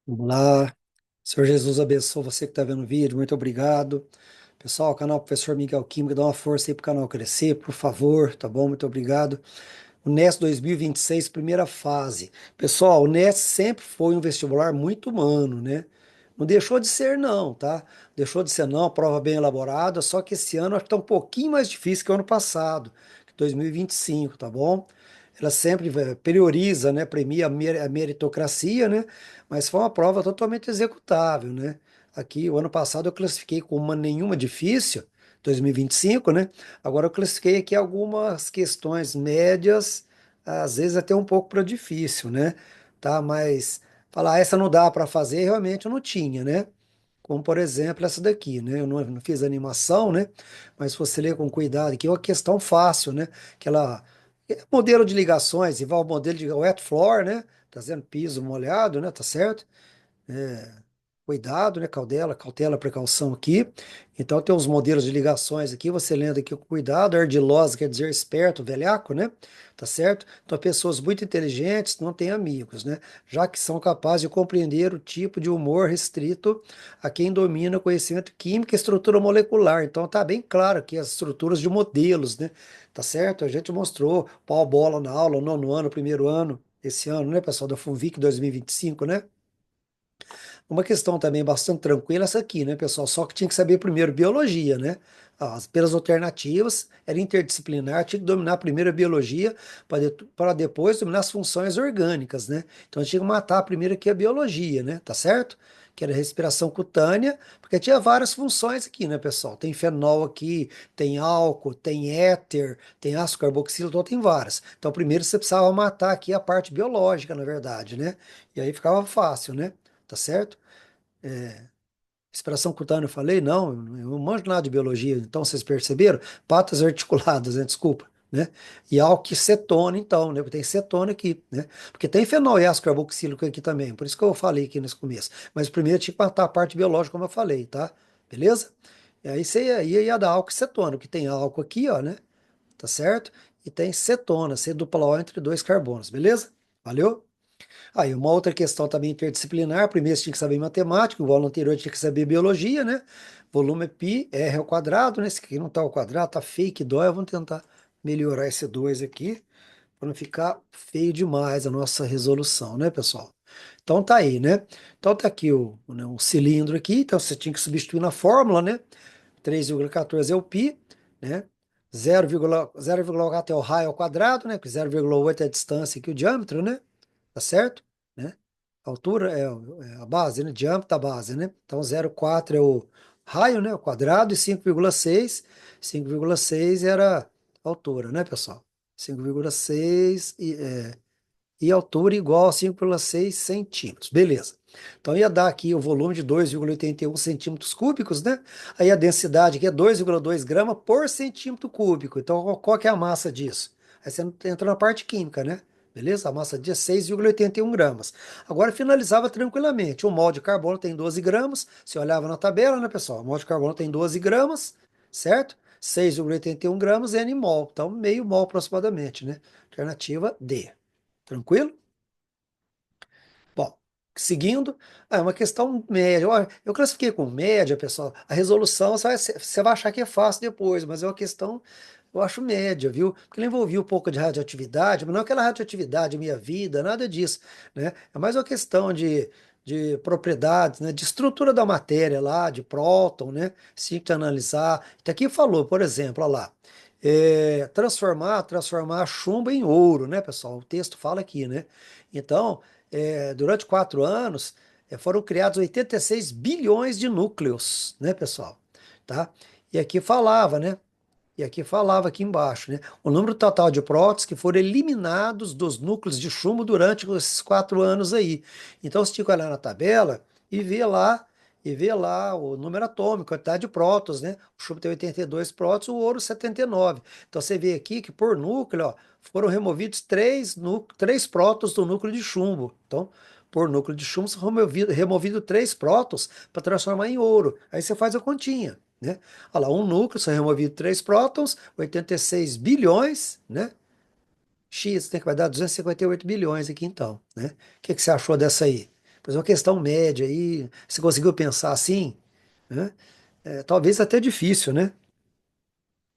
Vamos lá. Senhor Jesus abençoe você que está vendo o vídeo. Muito obrigado. Pessoal, o canal Professor Miguel Química, dá uma força aí para o canal crescer, por favor, tá bom? Muito obrigado. O NES 2026, primeira fase. Pessoal, o NES sempre foi um vestibular muito humano, né? Não deixou de ser, não, tá? Deixou de ser, não, prova bem elaborada, só que esse ano acho que tá um pouquinho mais difícil que o ano passado, que 2025, tá bom? Ela sempre prioriza, né? Premia a meritocracia, né? Mas foi uma prova totalmente executável, né? Aqui, o ano passado eu classifiquei com uma nenhuma difícil, 2025, né? Agora eu classifiquei aqui algumas questões médias, às vezes até um pouco para difícil, né? Tá, mas falar essa não dá para fazer, realmente eu não tinha, né? Como por exemplo essa daqui, né? Eu não fiz animação, né? Mas se você ler com cuidado, aqui é uma questão fácil, né? Que ela modelo de ligações, igual o modelo de wet floor, né? Tá dizendo piso molhado, né? Tá certo? É, cuidado, né? Cautela, precaução aqui. Então tem uns modelos de ligações aqui, você lendo aqui com cuidado. Ardilosa quer dizer esperto, velhaco, né? Tá certo? Então pessoas muito inteligentes não têm amigos, né? Já que são capazes de compreender o tipo de humor restrito a quem domina o conhecimento químico e estrutura molecular. Então tá bem claro aqui as estruturas de modelos, né? Tá certo? A gente mostrou pau bola na aula, nono ano, primeiro ano, esse ano, né, pessoal, da FUNVIC 2025, né? Uma questão também bastante tranquila, essa aqui, né, pessoal? Só que tinha que saber primeiro biologia, né? Pelas alternativas, era interdisciplinar, tinha que dominar primeiro a biologia para depois dominar as funções orgânicas, né? Então tinha que matar primeiro aqui a biologia, né? Tá certo? Que era respiração cutânea, porque tinha várias funções aqui, né, pessoal? Tem fenol aqui, tem álcool, tem éter, tem ácido carboxílico, então tem várias. Então primeiro você precisava matar aqui a parte biológica, na verdade, né? E aí ficava fácil, né? Tá certo? Respiração cutânea, eu falei, não, eu não manjo nada de biologia, então vocês perceberam? Patas articuladas, né? Desculpa, né? E alquicetona, então, né? Porque tem cetona aqui, né? Porque tem fenol e ácido carboxílico aqui também, por isso que eu falei aqui nesse começo. Mas primeiro tinha que matar a parte biológica, como eu falei, tá? Beleza? E aí você ia dar alquicetona, porque tem álcool aqui, ó, né? Tá certo? E tem cetona, C dupla O entre dois carbonos, beleza? Valeu? Aí, uma outra questão também interdisciplinar, primeiro você tinha que saber matemática, igual no anterior tinha que saber biologia, né? Volume é π, R ao quadrado, né? Esse aqui não tá ao quadrado, tá feio que dói. Vamos tentar melhorar esse 2 aqui, para não ficar feio demais a nossa resolução, né, pessoal? Então tá aí, né? Então tá aqui o cilindro aqui, então você tinha que substituir na fórmula, né? 3,14 é o π, né? 0,4 é o raio ao quadrado, né? Porque 0,8 é a distância aqui, o diâmetro, né? Tá certo? Né? A altura é a base, né? Diâmetro da base, né? Então 0,4 é o raio, né? O quadrado, e 5,6 era a altura, né, pessoal? 5,6 e altura igual a 5,6 centímetros. Beleza. Então ia dar aqui o volume de 2,81 centímetros cúbicos, né? Aí a densidade aqui é 2,2 gramas por centímetro cúbico. Então qual que é a massa disso? Aí você entra na parte química, né? Beleza? A massa de 6,81 gramas. Agora finalizava tranquilamente. O mol de carbono tem 12 gramas. Você olhava na tabela, né, pessoal? O mol de carbono tem 12 gramas, certo? 6,81 gramas N mol. Então, meio mol aproximadamente, né? Alternativa D. Tranquilo? Bom, seguindo, é uma questão média. Olha, eu classifiquei com média, pessoal. A resolução você vai achar que é fácil depois, mas é uma questão, eu acho média, viu? Porque ele envolvia um pouco de radioatividade, mas não aquela radioatividade minha vida, nada disso, né? É mais uma questão de propriedades, né? De estrutura da matéria lá, de próton, né? Sim, que analisar. Então aqui falou, por exemplo, olha lá. Transformar chumbo em ouro, né, pessoal? O texto fala aqui, né? Então, durante 4 anos, foram criados 86 bilhões de núcleos, né, pessoal? Tá? E aqui falava, né? E aqui falava aqui embaixo, né? O número total de prótons que foram eliminados dos núcleos de chumbo durante esses 4 anos aí. Então você tinha que olhar na tabela e ver lá o número atômico, a quantidade de prótons, né? O chumbo tem 82 prótons, o ouro 79. Então você vê aqui que por núcleo, ó, foram removidos três prótons do núcleo de chumbo. Então, por núcleo de chumbo, são removido três prótons para transformar em ouro. Aí você faz a continha, né? Olha lá, um núcleo, são removidos três prótons, 86 bilhões, né? X vai dar 258 bilhões aqui então, né? O que você achou dessa aí? Mas uma questão média aí, você conseguiu pensar assim, né? Talvez até difícil, né?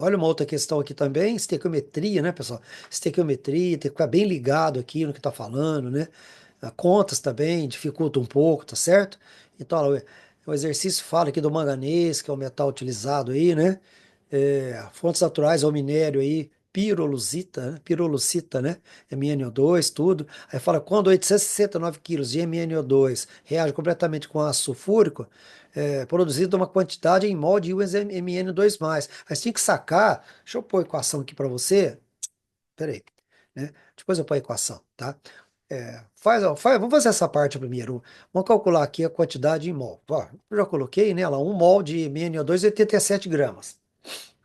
Olha uma outra questão aqui também, estequiometria, né, pessoal? Estequiometria, tem que ficar bem ligado aqui no que está falando, né? Contas também dificulta um pouco, tá certo? Então, olha, o exercício fala aqui do manganês, que é o metal utilizado aí, né? Fontes naturais ao minério aí, pirolucita, né? MnO2, tudo. Aí fala quando 869 quilos de MnO2 reage completamente com ácido sulfúrico, produzido uma quantidade em mol de Mn2+. Aí você tem que sacar, deixa eu pôr a equação aqui para você, peraí, né? Depois eu ponho a equação, tá? Vamos fazer essa parte primeiro. Vamos calcular aqui a quantidade em mol. Ó, eu já coloquei nela 1 mol de MnO2, 87 gramas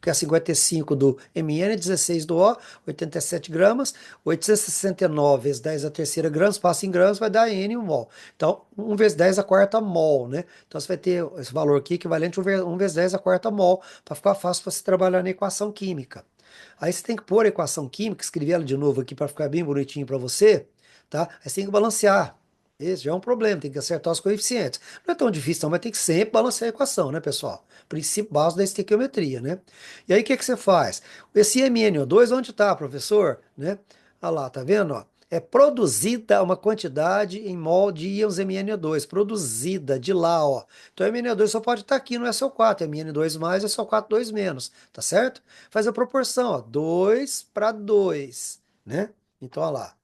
que é 55 do Mn, 16 do O, 87 gramas, 869 vezes 10 a terceira gramas, passa em gramas, vai dar N 1 mol. Então, 1 vezes 10 a quarta mol, né? Então, você vai ter esse valor aqui equivalente a 1 vezes 10 a quarta mol, para ficar fácil para você trabalhar na equação química. Aí você tem que pôr a equação química, escrever ela de novo aqui para ficar bem bonitinho para você, tá? Aí você tem que balancear. Esse já é um problema, tem que acertar os coeficientes. Não é tão difícil, não, mas tem que sempre balancear a equação, né, pessoal? Princípio básico da estequiometria, né? E aí o que que você faz? Esse MnO2, onde está, professor? Né? Olha lá, tá vendo? Ó? É produzida uma quantidade em mol de íons MnO2, produzida de lá, ó. Então, MnO2 só pode estar aqui no SO4, Mn2 mais SO4 2 menos, tá certo? Faz a proporção, ó, 2 para 2, né? Então, olha lá.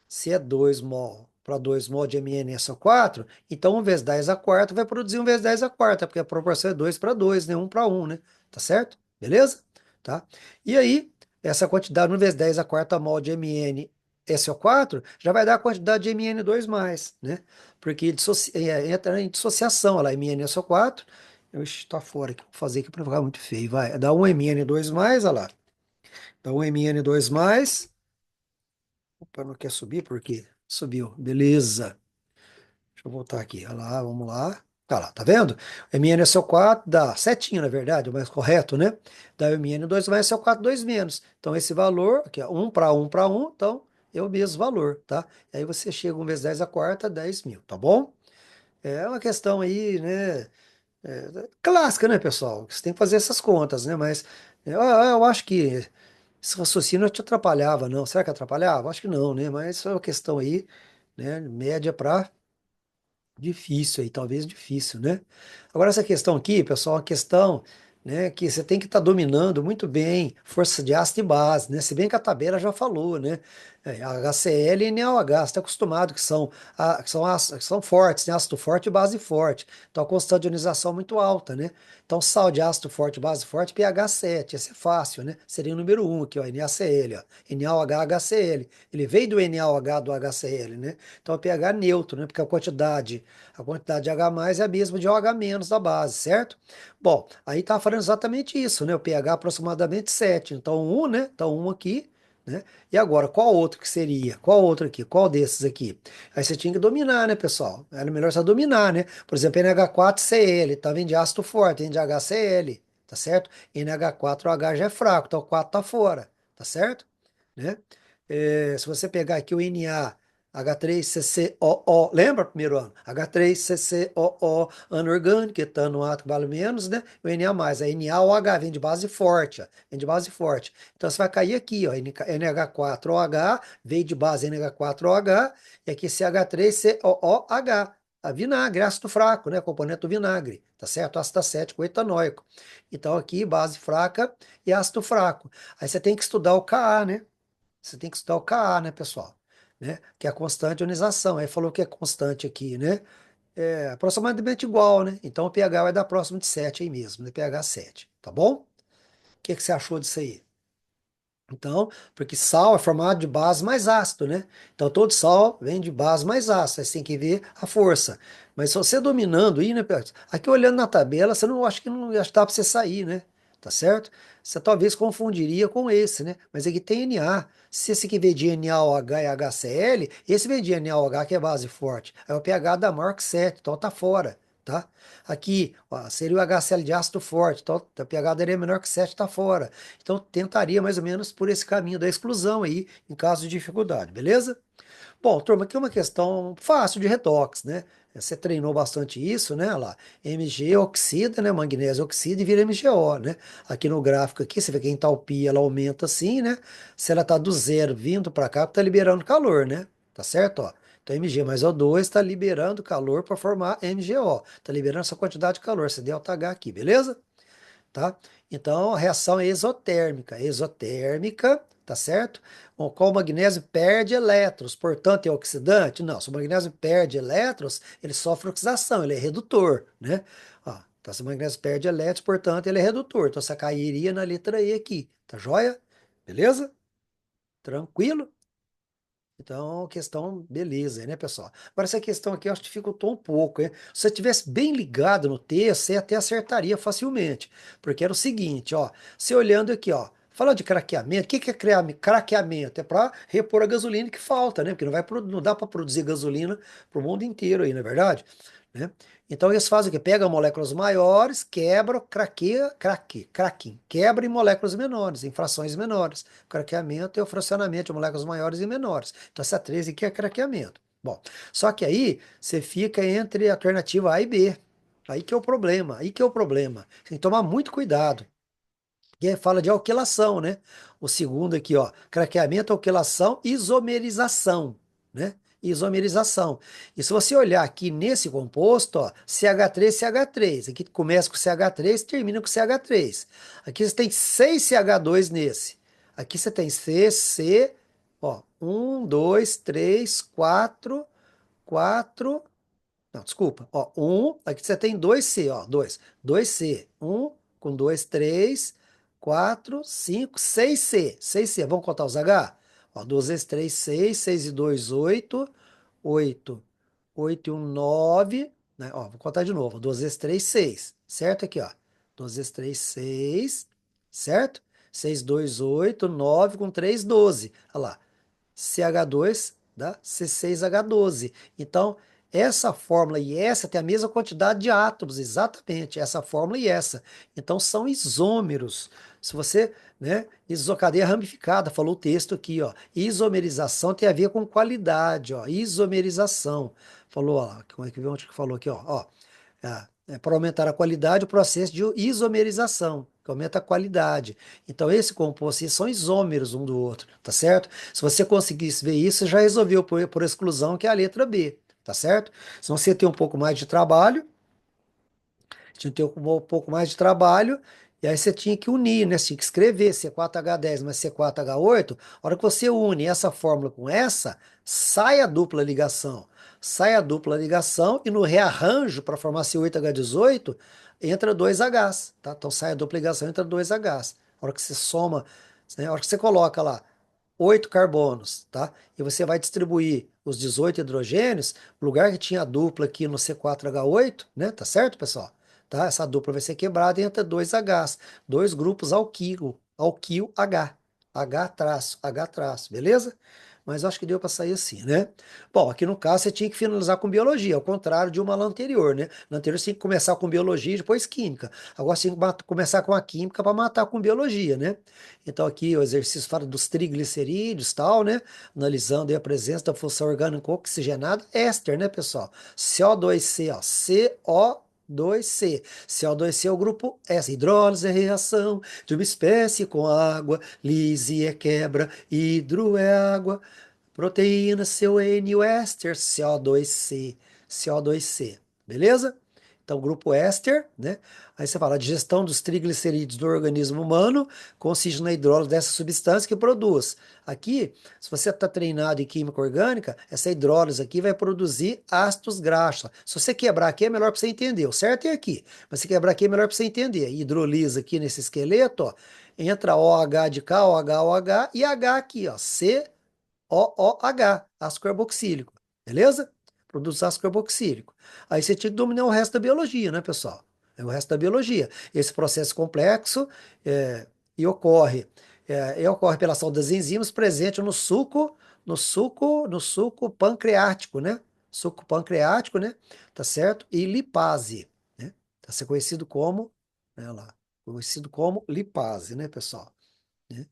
Se é 2 mol para 2 mol de MnSO4, então 1 vezes 10 a quarta vai produzir 1 vezes 10 a quarta, porque a proporção é 2 para 2, né? 1 para 1, né? Tá certo? Beleza? Tá? E aí, essa quantidade 1 vezes 10 a quarta mol de MnSO4 já vai dar a quantidade de Mn2+, né? Porque entra em dissociação, olha lá, MnSO4, ixi, tá fora aqui, vou fazer aqui para ficar muito feio, vai, dá um Mn2+, olha lá, dá um Mn2+, opa, não quer subir, por quê? Subiu, beleza. Deixa eu voltar aqui. Olha lá, vamos lá. Tá lá, tá vendo? MnSO4 dá setinho, na verdade, o mais correto, né? Dá o Mn2 mais SO4 2 menos. Então, esse valor, aqui, ó, 1 para 1 para 1, então é o mesmo valor, tá? E aí você chega 1 vezes 10 a quarta, 10 mil, tá bom? É uma questão aí, né? Clássica, né, pessoal? Você tem que fazer essas contas, né? Mas eu acho que esse raciocínio não te atrapalhava, não. Será que atrapalhava? Acho que não, né? Mas é uma questão aí, né? Média para difícil aí, talvez difícil, né? Agora, essa questão aqui, pessoal, é uma questão, né, que você tem que estar dominando muito bem força de ácido e base, né? Se bem que a tabela já falou, né? HCl e NaOH, você está acostumado que são fortes, né? Ácido forte e base forte. Então, a constante de ionização é muito alta, né? Então, sal de ácido forte, base forte, pH 7, esse é fácil, né? Seria o número um aqui, ó, NaCl, ó. NaOH, HCl. Ele veio do NaOH do HCl, né? Então, é pH neutro, né? Porque a quantidade de H+ é a mesma de OH- da base, certo? Bom, aí tá falando exatamente isso, né? O pH aproximadamente 7. Então, um, né? Então, um aqui, né? E agora, qual outro que seria? Qual outro aqui? Qual desses aqui? Aí você tinha que dominar, né, pessoal? Era melhor você dominar, né? Por exemplo, NH4Cl, tá vendo de ácido forte, vem de HCl, tá certo? NH4OH já é fraco, então o 4 tá fora, tá certo? Né? Se você pegar aqui o Na H3CCOO, lembra primeiro ano? H3CCOO, ano orgânico, etano átomo vale menos, né? O Na+, a NaOH vem de base forte, ó, vem de base forte. Então você vai cair aqui, ó, NH4OH, veio de base NH4OH, e aqui esse H3COOH, a vinagre, ácido fraco, né? Componente do vinagre, tá certo? Ácido acético etanóico. Então aqui, base fraca e ácido fraco. Aí você tem que estudar o Ka, né? Você tem que estudar o Ka, né, pessoal? Né? Que é a constante de ionização. Aí falou que é constante aqui, né? É aproximadamente igual, né? Então o pH vai dar próximo de 7 aí mesmo, né? pH 7, tá bom? O que que você achou disso aí? Então, porque sal é formado de base mais ácido, né? Então todo sal vem de base mais ácida, aí você tem que ver a força. Mas se você dominando aí, né, Pedro? Aqui olhando na tabela, você não acha que não ia estar para você sair, né? Tá certo? Você talvez confundiria com esse, né? Mas aqui tem Na. Se esse aqui vem de NaOH e HCl, esse vem de NaOH que é base forte. Aí o pH dá maior que 7, então tá fora, tá? Aqui, ó, seria o HCl de ácido forte, então o pH dele é menor que 7, tá fora. Então, tentaria mais ou menos por esse caminho da exclusão aí, em caso de dificuldade, beleza? Bom, turma, aqui é uma questão fácil de redox, né? Você treinou bastante isso, né? Olha lá, Mg oxida, né? Magnésio oxida e vira MgO, né? Aqui no gráfico aqui, você vê que a entalpia ela aumenta assim, né? Se ela tá do zero vindo para cá, tá liberando calor, né? Tá certo, ó? Então Mg mais O2 está liberando calor para formar MgO. Tá liberando essa quantidade de calor, esse ΔH aqui, beleza? Tá? Então, a reação é exotérmica. Exotérmica, tá certo? Bom, qual o magnésio perde elétrons, portanto é oxidante? Não, se o magnésio perde elétrons, ele sofre oxidação, ele é redutor, né? Ó, então, se o magnésio perde elétrons, portanto, ele é redutor. Então, você cairia na letra E aqui, tá joia? Beleza? Tranquilo? Então, questão, beleza, né, pessoal? Agora, essa questão aqui eu acho que dificultou um pouco, hein? Se você tivesse bem ligado no texto, você até acertaria facilmente, porque era o seguinte, ó, você olhando aqui, ó, falando de craqueamento, o que que é craqueamento? É para repor a gasolina que falta, né? Porque não dá para produzir gasolina para o mundo inteiro aí, não é verdade? Né? Então eles fazem o quê? Pegam moléculas maiores, quebram, cracking, quebra em moléculas menores, em frações menores. Craqueamento é o fracionamento de moléculas maiores e menores. Então essa 13 aqui é craqueamento. Bom, só que aí você fica entre a alternativa A e B. Aí que é o problema, aí que é o problema. Tem que tomar muito cuidado. Que fala de alquilação, né? O segundo aqui, ó, craqueamento, alquilação, isomerização, né? Isomerização. E se você olhar aqui nesse composto, ó, CH3, CH3, aqui começa com CH3, termina com CH3. Aqui você tem 6 CH2 nesse. Aqui você tem C, ó, um, 2, 3, 4, não, desculpa. Ó, aqui você tem dois C, ó, dois C. Com dois, 3, 4, 5, 6 C. 6 C. Vamos contar os H? Ó, 2 vezes 3, 6, 6 e 2, 8, 8, 8 e um 9, né? Ó, vou contar de novo. 2 vezes 3, 6. Certo? Aqui, ó. 2 vezes 3, 6. Certo? 6, 2, 8, 9 com 3, 12. Olha lá. CH2 dá C6H12. Então, essa fórmula e essa tem a mesma quantidade de átomos, exatamente, essa fórmula e essa. Então, são isômeros. Se você, né, isocadeia ramificada, falou o texto aqui, ó. Isomerização tem a ver com qualidade, ó. Isomerização. Falou, ó, como é que onde que falou aqui, ó. Para aumentar a qualidade, o processo de isomerização, que aumenta a qualidade. Então, esse composto aí são isômeros um do outro, tá certo? Se você conseguisse ver isso, você já resolveu por exclusão, que é a letra B, tá certo? Se você tem um pouco mais de trabalho, tinha que ter um pouco mais de trabalho, e aí você tinha que unir, né? Você tinha que escrever C4H10 mais C4H8. A hora que você une essa fórmula com essa, sai a dupla ligação. Sai a dupla ligação e no rearranjo para formar C8H18 entra dois Hs, tá? Então sai a dupla ligação, entra dois Hs. A hora que você soma, né? A hora que você coloca lá 8 carbonos, tá? E você vai distribuir os 18 hidrogênios, no lugar que tinha a dupla aqui no C4H8, né? Tá certo, pessoal? Tá? Essa dupla vai ser quebrada e entra dois Hs, dois grupos alquil H, H traço, H traço, beleza? Mas eu acho que deu para sair assim, né? Bom, aqui no caso você tinha que finalizar com biologia, ao contrário de uma lá anterior, né? Na anterior você tinha que começar com biologia e depois química. Agora você tem que começar com a química para matar com biologia, né? Então aqui o exercício fala dos triglicerídeos, tal, né? Analisando aí a presença da função orgânica oxigenada, éster, né, pessoal? CO2C, ó, CO2C. CO2C é o grupo S. Hidrólise é a reação de uma espécie com água. Lise é quebra. Hidro é água. Proteína, seu N, o éster, CO2C. CO2C. Beleza? Então, grupo éster, né? Aí você fala, a digestão dos triglicerídeos do organismo humano consiste na hidrólise dessa substância que produz. Aqui, se você está treinado em química orgânica, essa hidrólise aqui vai produzir ácidos graxos. Se você quebrar aqui, é melhor para você entender. O certo é aqui, mas se quebrar aqui, é melhor para você entender. Hidrolisa aqui nesse esqueleto, ó, entra OH de cá, OH e H aqui, ó, COOH, ácido carboxílico. Beleza? Produz ácido carboxílico. Aí você tinha que dominar o resto da biologia, né, pessoal? É o resto da biologia. Esse processo complexo é, e ocorre pela ação das enzimas presente no suco pancreático, né? Suco pancreático, né? Tá certo? E lipase, né? Tá ser conhecido como, né, lá, conhecido como lipase, né, pessoal? Né?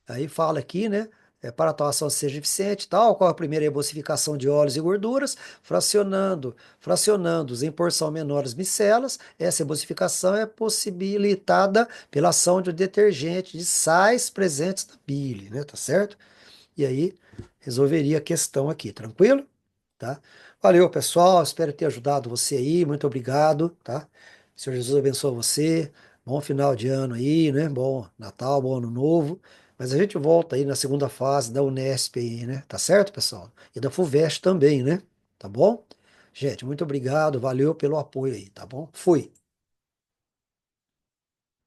Aí fala aqui, né? para a atuação seja eficiente, tal, ocorre a primeira emulsificação de óleos e gorduras, fracionando-os em porção menores micelas. Essa emulsificação é possibilitada pela ação de um detergente de sais presentes na bile, né? Tá certo? E aí resolveria a questão aqui, tranquilo? Tá? Valeu, pessoal. Espero ter ajudado você aí. Muito obrigado, tá? Senhor Jesus abençoe você. Bom final de ano aí, né? Bom Natal, bom ano novo. Mas a gente volta aí na segunda fase da Unesp aí, né? Tá certo, pessoal? E da FUVEST também, né? Tá bom? Gente, muito obrigado. Valeu pelo apoio aí, tá bom? Fui.